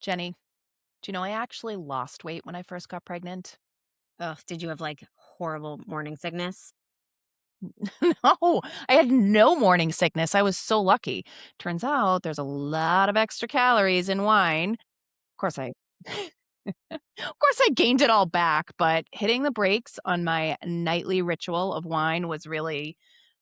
Jenny, do you know I actually lost weight when I first got pregnant? Ugh, did you have like horrible morning sickness? No, I had no morning sickness. I was so lucky. Turns out there's a lot of extra calories in wine. Of course I Of course I gained it all back, but hitting the brakes on my nightly ritual of wine was really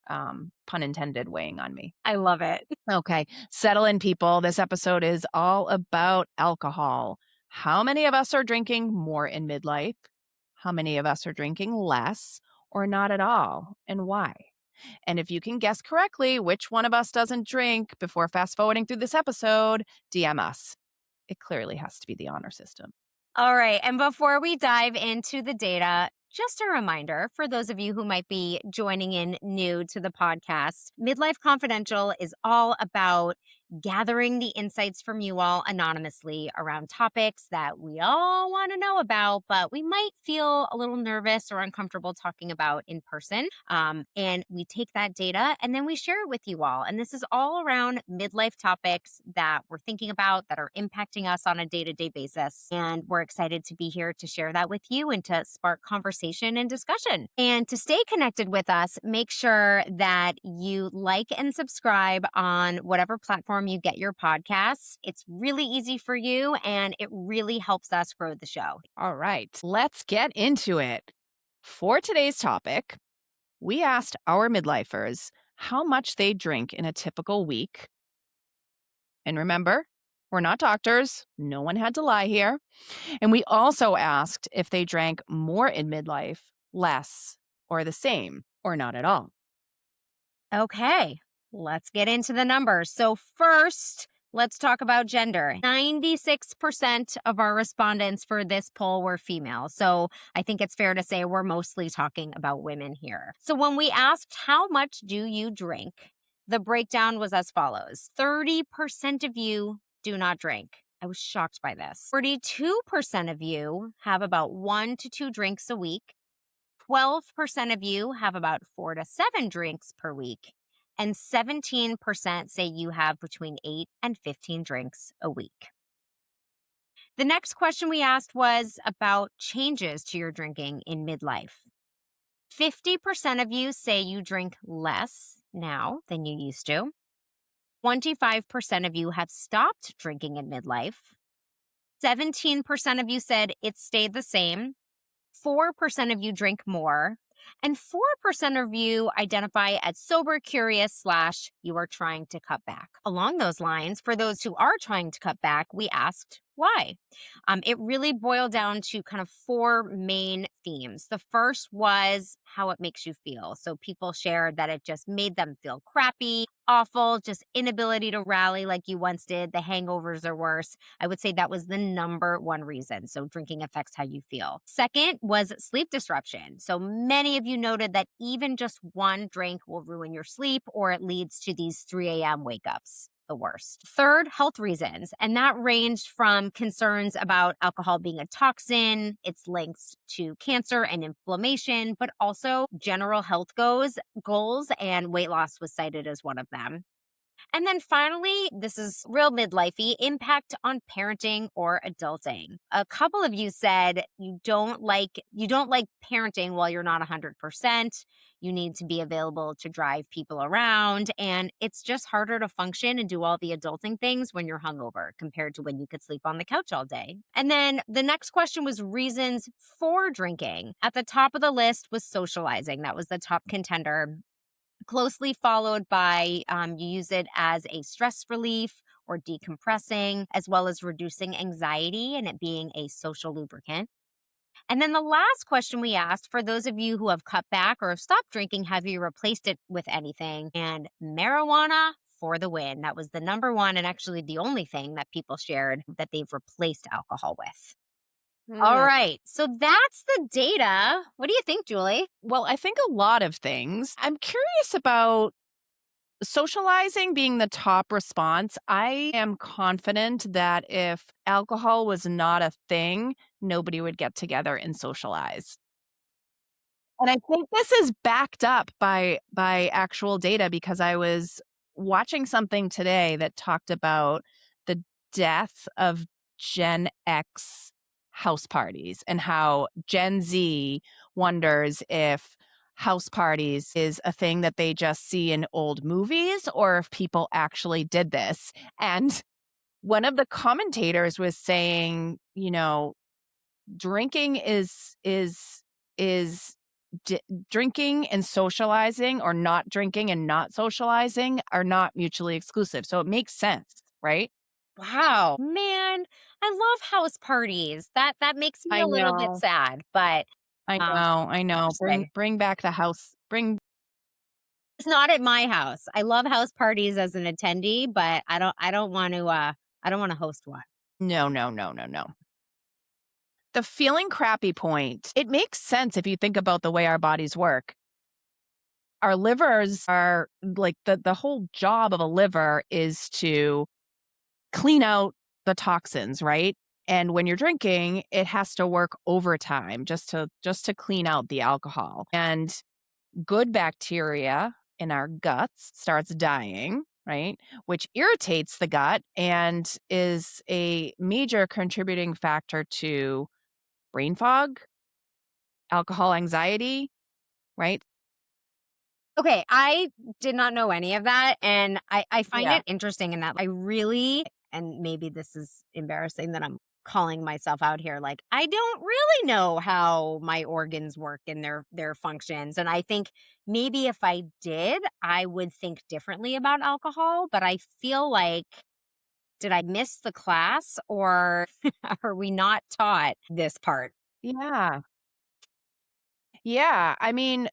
pun intended weighing on me. I love it. Okay, settle in, people. This episode is all about alcohol. How many of us are drinking more in midlife? How many of us are drinking less or not at all? And why? And if you can guess correctly which one of us doesn't drink before fast forwarding through this episode, DM us. It clearly has to be the honor system. All right. And before we dive into the data, just a reminder for those of you who might be joining in new to the podcast, Midlife Confidential is all about gathering the insights from you all anonymously around topics that we all want to know about, but we might feel a little nervous or uncomfortable talking about in person. And we take that data and then we share it with you all. And this is all around midlife topics that we're thinking about that are impacting us on a day to day basis. And we're excited to be here to share that with you and to spark conversation and discussion. And to stay connected with us, make sure that you like and subscribe on whatever platform you get your podcasts. It's really easy for you and it really helps us grow the show. All right, let's get into it. For today's topic, we asked our midlifers how much they drink in a typical week. And remember, we're not doctors. No one had to lie here. And we also asked if they drank more in midlife, less, or the same, or not at all. Okay, let's get into the numbers. So, first, let's talk about gender. 96% of our respondents for this poll were female. So, I think it's fair to say we're mostly talking about women here. So, when we asked, how much do you drink? The breakdown was as follows: 30% of you do not drink. I was shocked by this. 42% of you have about 1 to 2 drinks a week. 12% of you have about 4 to 7 drinks per week, and 17% say you have between 8 and 15 drinks a week. The next question we asked was about changes to your drinking in midlife. 50% of you say you drink less now than you used to. 25% of you have stopped drinking in midlife. 17% of you said it stayed the same. 4% of you drink more, and 4% of you identify as sober curious slash you are trying to cut back. Along those lines, for those who are trying to cut back, we asked why. It really boiled down to kind of four main themes. The first was how it makes you feel. So people shared that it just made them feel crappy, awful, just inability to rally like you once did. The hangovers are worse. I would say that was the number one reason. So, drinking affects how you feel. Second was sleep disruption. So, many of you noted that even just one drink will ruin your sleep or it leads to these 3 a.m. wake ups. The worst. Third, health reasons. And that ranged from concerns about alcohol being a toxin, its links to cancer and inflammation, but also general health goals, and weight loss was cited as one of them. And then finally, this is real midlifey, impact on parenting or adulting. A couple of you said you don't like parenting while you're not 100%. You need to be available to drive people around, and it's just harder to function and do all the adulting things when you're hungover compared to when you could sleep on the couch all day. And then the next question was reasons for drinking. At the top of the list was socializing. That was the top contender, closely followed by you use it as a stress relief or decompressing, as well as reducing anxiety and it being a social lubricant. And then the last question we asked, for those of you who have cut back or have stopped drinking, have you replaced it with anything? And marijuana for the win. That was the number one and actually the only thing that people shared that they've replaced alcohol with. All Hmm. right. So that's the data. What do you think, Julie? Well, I think a lot of things. I'm curious about socializing being the top response. I am confident that if alcohol was not a thing, nobody would get together and socialize. And I think this is backed up by actual data because I was watching something today that talked about the death of Gen X house parties and how Gen Z wonders if house parties is a thing that they just see in old movies or if people actually did this. And one of the commentators was saying, drinking is drinking and socializing, or not drinking and not socializing, are not mutually exclusive. So it makes sense, right? Wow. Man, I love house parties. That makes me I a little bit know. sad, but I um know, I know. Bring interesting. bring back the house. Bring It's not at my house. I love house parties as an attendee, but I don't want to host one. No, no, no, no, no. The feeling crappy point, it makes sense if you think about the way our bodies work. Our livers are like the whole job of a liver is to clean out the toxins, right? And when you're drinking, it has to work overtime just to clean out the alcohol. And good bacteria in our guts starts dying, right? Which irritates the gut and is a major contributing factor to brain fog, alcohol anxiety, right? Okay, I did not know any of that, and I find Yeah. it interesting in that I really, and maybe this is embarrassing that I'm calling myself out here, like, I don't really know how my organs work and their functions, and I think maybe if I did, I would think differently about alcohol, but I feel like, did I miss the class, or are we not taught this part? Yeah. Yeah. I mean,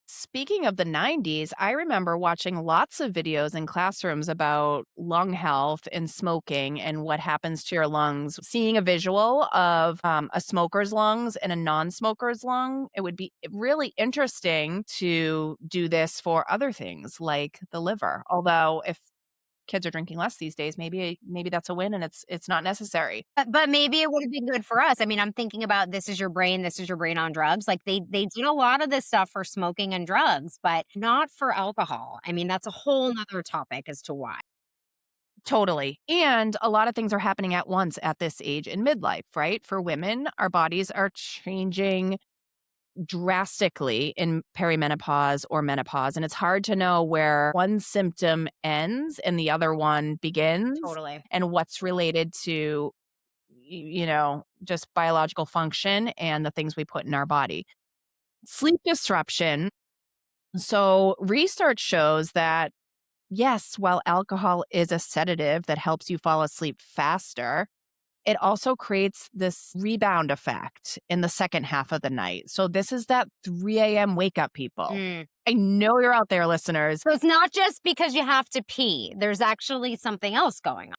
speaking of the 90s, I remember watching lots of videos in classrooms about lung health and smoking and what happens to your lungs. Seeing a visual of a smoker's lungs and a non smoker's lung, it would be really interesting to do this for other things like the liver. Although, if kids are drinking less these days, maybe that's a win and it's not necessary. But maybe it would have been good for us. I mean, I'm thinking about this is your brain on drugs. Like they did a lot of this stuff for smoking and drugs, but not for alcohol. I mean, that's a whole nother topic as to why. Totally. And a lot of things are happening at once at this age in midlife, right? For women, our bodies are changing drastically in perimenopause or menopause. And it's hard to know where one symptom ends and the other one begins Totally. and what's related to, just biological function and the things we put in our body. Sleep disruption. So, research shows that yes, while alcohol is a sedative that helps you fall asleep faster, it also creates this rebound effect in the second half of the night. So this is that 3 a.m. wake up, people. Mm. I know you're out there, listeners. So it's not just because you have to pee. There's actually something else going on.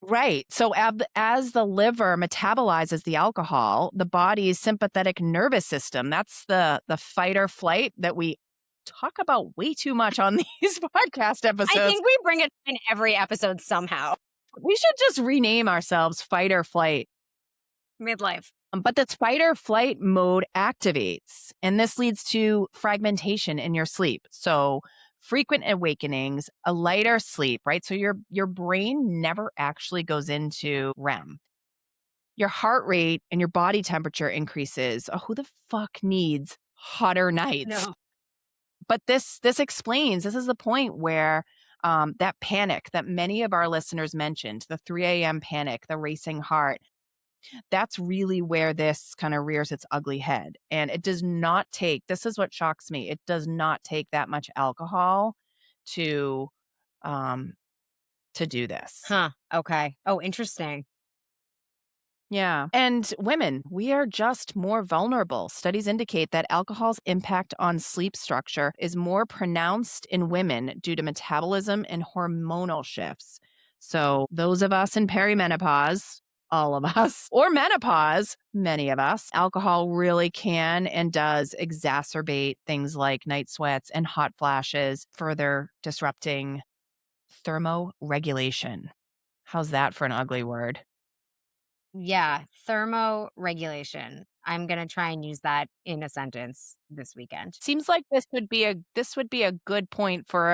Right. So as the liver metabolizes the alcohol, the body's sympathetic nervous system, that's the fight or flight that we talk about way too much on these podcast I episodes. think we bring it in every episode somehow. We should just rename ourselves fight or flight. Midlife. But this fight or flight mode activates, and this leads to fragmentation in your sleep. So frequent awakenings, a lighter sleep, right? So your brain never actually goes into REM. Your heart rate and your body temperature increases. Oh, who the fuck needs hotter nights? No. But this explains. This is the point where that panic that many of our listeners mentioned, the 3 a.m. panic, the racing heart, that's really where this kind of rears its ugly head. And it does not take, this is what shocks me. It does not take that much alcohol to um to do this. Huh. Okay. Oh, interesting. Yeah. And women, we are just more vulnerable. Studies indicate that alcohol's impact on sleep structure is more pronounced in women due to metabolism and hormonal shifts. So, those of us in perimenopause, all of us, or menopause, many of us, alcohol really can and does exacerbate things like night sweats and hot flashes, further disrupting thermoregulation. How's that for an ugly word? Yeah, thermoregulation. I'm gonna try and use that in a sentence this weekend. Seems like this would be a good point for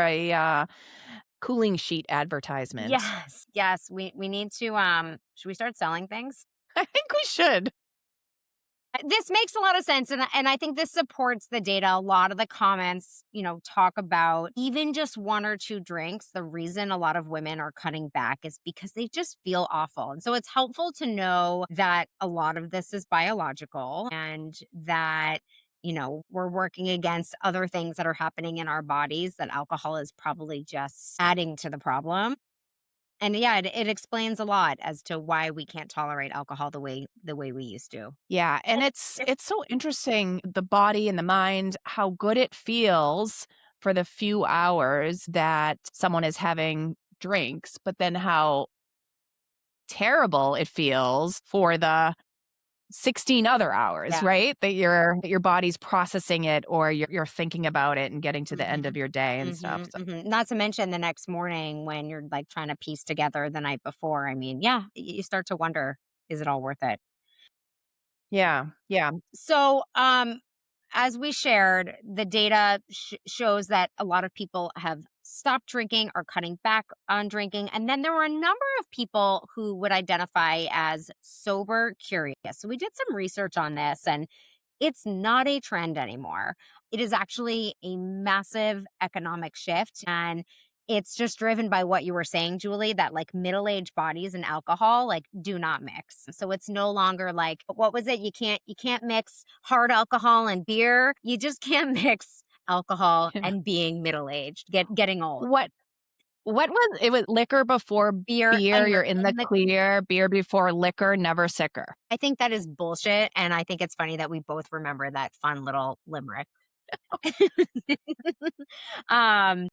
cooling sheet advertisement. Yes, yes, we need to, should we start selling things? I think we should. This makes a lot of sense, and I think this supports the data. A lot of the comments, talk about even just 1 or 2 drinks. The reason a lot of women are cutting back is because they just feel awful, and so it's helpful to know that a lot of this is biological and that, we're working against other things that are happening in our bodies, that alcohol is probably just adding to the problem. And yeah, it explains a lot as to why we can't tolerate alcohol the way we used to. Yeah, and it's so interesting, the body and the mind, how good it feels for the few hours that someone is having drinks, but then how terrible it feels for the 16 other hours, Yeah. right? That your body's processing it or you're thinking about it and getting to the end of Mhm. your day and stuff. Mhm, So, mhm. Not to mention the next morning when you're, like, trying to piece together the night before. I mean, yeah, you start to wonder, is it all worth it? yeah, yeah. So, as we shared, the data shows that a lot of people have stopped drinking or cutting back on drinking. And then there were a number of people who would identify as sober curious. So, we did some research on this, and it's not a trend anymore. It is actually a massive economic shift, and it's just driven by what you were saying, Julie, that like middle-aged bodies and alcohol like do not mix. So it's no longer like what was it? You can't mix hard alcohol and beer. You just can't mix alcohol Yeah. and being middle-aged, getting old. What what was it? Was liquor before Beer beer, and you're in the the clear, beer before liquor, never sicker. I think that is bullshit, and I think it's funny that we both remember that fun little limerick. um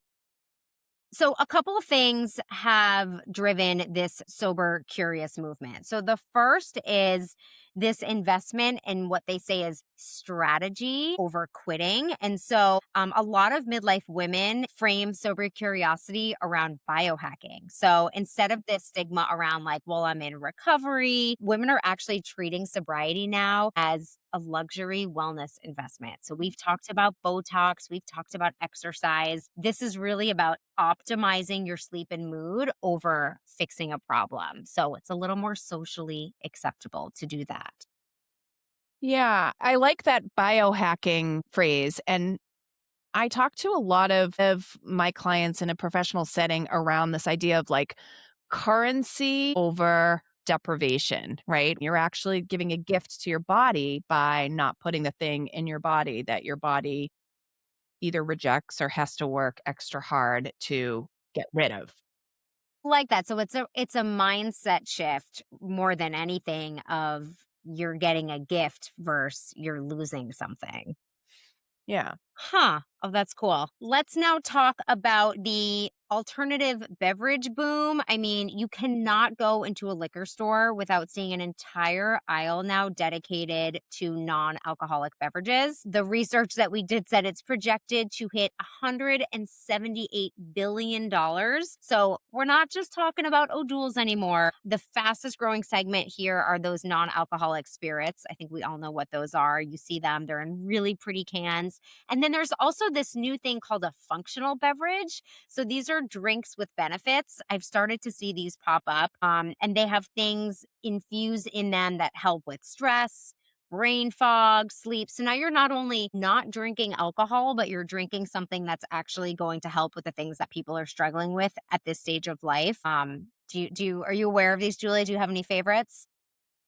So, a couple of things have driven this sober curious movement. So, the first is this investment in what they say is strategy over quitting. And so, a lot of midlife women frame sober curiosity around biohacking. So, instead of this stigma around, like, well, I'm in recovery, women are actually treating sobriety now as a luxury wellness investment. So, we've talked about Botox, we've talked about exercise. This is really about optimizing your sleep and mood over fixing a problem. So, it's a little more socially acceptable to do that. Yeah, I like that biohacking phrase. And I talk to a lot of my clients in a professional setting around this idea of like currency over deprivation, right? You're actually giving a gift to your body by not putting the thing in your body that your body either rejects or has to work extra hard to get rid of. Like that. So it's a mindset shift more than anything of you're getting a gift versus you're losing something. Yeah. Huh. Oh, that's cool. Let's now talk about the alternative beverage boom. I mean, you cannot go into a liquor store without seeing an entire aisle now dedicated to non alcoholic beverages. The research that we did said it's projected to hit $178 billion. So we're not just talking about O'Doul's anymore. The fastest growing segment here are those non alcoholic spirits. I think we all know what those are. You see them, they're in really pretty cans. And then there's also this new thing called a functional beverage. So these are drinks with benefits. I've started to see these pop up, and they have things infused in them that help with stress, brain fog, sleep. So now you're not only not drinking alcohol, but you're drinking something that's actually going to help with the things that people are struggling with at this stage of life. Are you aware of these, Julia? Do you have any favorites?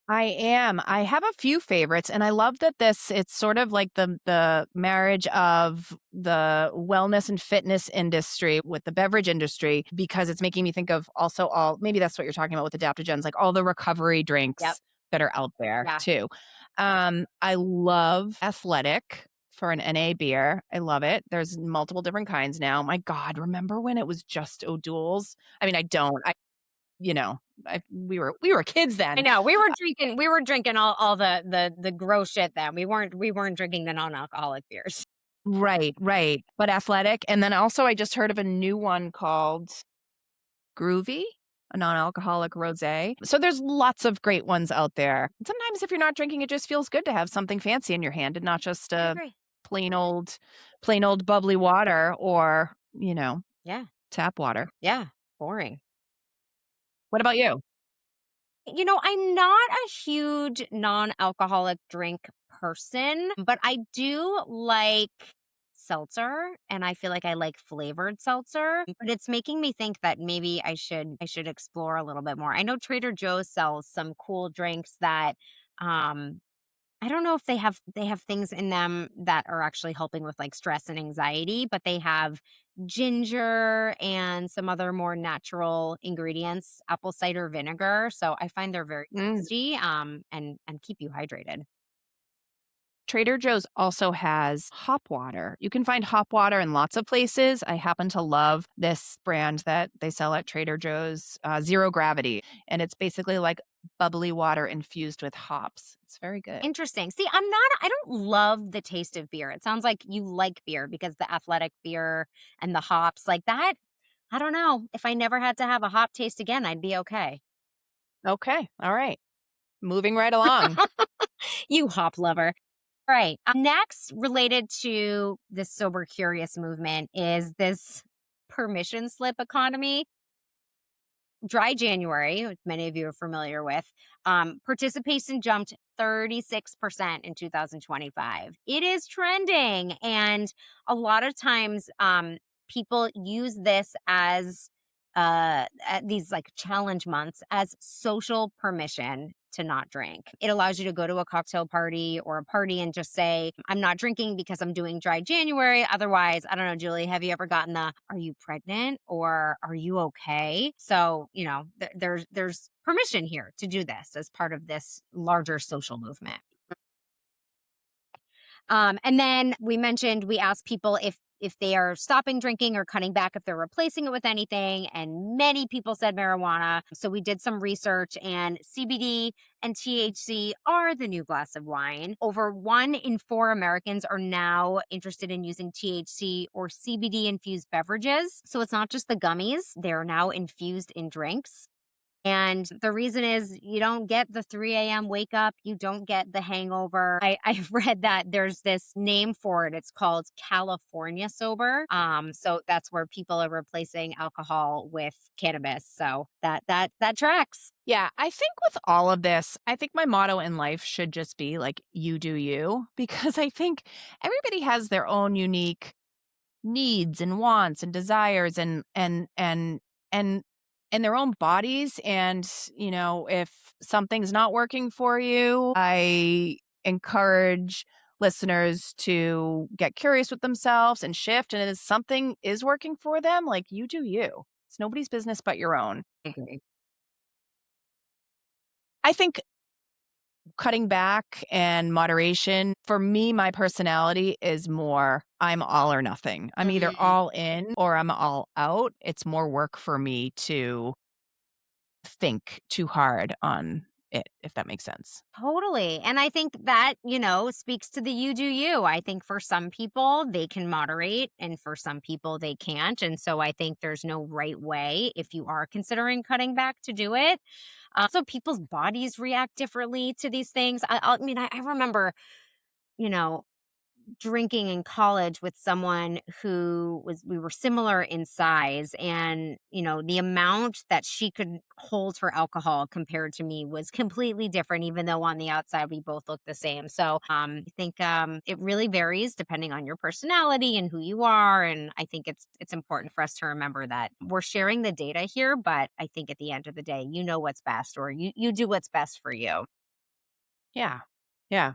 I am. I have a few favorites, and I love that it's sort of like the marriage of the wellness and fitness industry with the beverage industry because it's making me think of also all maybe that's what you're talking about with adaptogens, like all the recovery Yep. drinks that are out there Yeah. too. I love Athletic for an NA beer. I love it. There's multiple different kinds now. My God, remember when it was just O'Doul's? I mean, I don't. You know, we were kids I then. know. We were drinking all the gross shit then. We weren't drinking the non-alcoholic beers. Right, right, but athletic, and then also I just heard of a new one called Groovy, a non-alcoholic rosé. So there's lots of great ones out there. Sometimes if you're not drinking, it just feels good to have something fancy in your hand and not just I a agree. plain old plain old bubbly water or, Yeah. Tap water. Yeah, boring. What about you? I'm not a huge non-alcoholic drink person, but I do like seltzer and I feel like I like flavored seltzer, but it's making me think that maybe I should explore a little bit more. I know Trader Joe's sells some cool drinks that um I don't know if they have things in them that are actually helping with, like, stress and anxiety, but they have ginger and some other more natural ingredients, apple cider vinegar, so I find they're very Mm. tasty, and keep you hydrated. Trader Joe's also has hop water. You can find hop water in lots of places. I happen to love this brand that they sell at Trader Joe's, Zero Gravity, and it's basically like bubbly water infused with hops. It's very good. Interesting. See, I don't love the taste of beer. It sounds like you like beer because the athletic beer and the hops like that, I don't know. If I never had to have a hop taste again, I'd be okay. Okay, all right. Moving right along. You hop lover. Right. Next, related to the sober curious movement is this permission slip economy. Dry January, which many of you are familiar with, participation jumped 36% in 2025. It is trending. And a lot of times, people use this as these like challenge months as social permission to not drink. It allows you to go to a cocktail party or a party and just say, I'm not drinking because I'm doing dry January. Otherwise, I don't know, Julie, have you ever gotten the, are you pregnant or are you okay? So, there's permission here to do this as part of this larger social movement. And then we asked people if they are stopping drinking or cutting back, if they're replacing it with anything, and many people said marijuana. So we did some research, and CBD and THC are the new glass of wine. Over 1 in 4 Americans are now interested in using THC or CBD infused beverages. So it's not just the gummies; they're now infused in drinks. And the reason is you don't get the 3 a.m. wake up, you don't get the hangover. I've read that there's this name for it. It's called California sober. So that's where people are replacing alcohol with cannabis. So that tracks. Yeah, I think with all of this, I think my motto in life should just be like, you do you, because I think everybody has their own unique needs and wants and desires and and their own bodies. And if something's not working for you, I encourage listeners to get curious with themselves and shift, and if something is working for them, like, you do you. It's nobody's business but your own. I agree. I think cutting back and moderation, for me, my personality is more I'm all or nothing. I'm either Mm. all in or I'm all out. It's more work for me to think too hard on it, if that makes sense. Totally. And I think that, speaks to the you do you. I think for some people, they can moderate, and for some people, they can't. And so I think there's no right way if you are considering cutting back to do it. So people's bodies react differently to these things. I remember, you know, drinking in college with someone who we were similar in size, and the amount that she could hold her alcohol compared to me was completely different, even though on the outside we both look the same. So I think it really varies depending on your personality and who you are, and I think it's important for us to remember that we're sharing the data here, but I think at the end of the day, you know what's best, or you do what's best for you. Yeah. Yeah.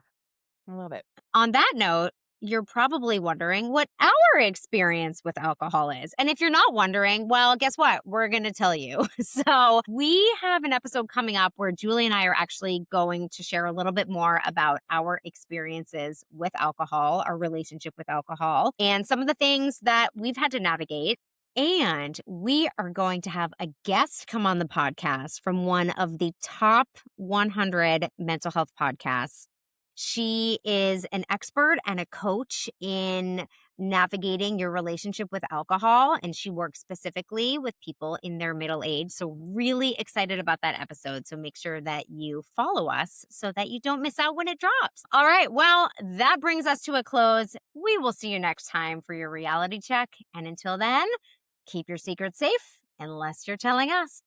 I love it. On that note, you're probably wondering what our experience with alcohol is. And if you're not wondering, well, guess what? We're going to tell you. So, we have an episode coming up where Julie and I are actually going to share a little bit more about our experiences with alcohol, our relationship with alcohol, and some of the things that we've had to navigate. And we are going to have a guest come on the podcast from one of the top 100 mental health podcasts. She is an expert and a coach in navigating your relationship with alcohol, and she works specifically with people in their middle age. So, really excited about that episode. So, make sure that you follow us so that you don't miss out when it drops. All right. Well, that brings us to a close. We will see you next time for your reality check. And until then, Keep your secret safe unless you're telling us.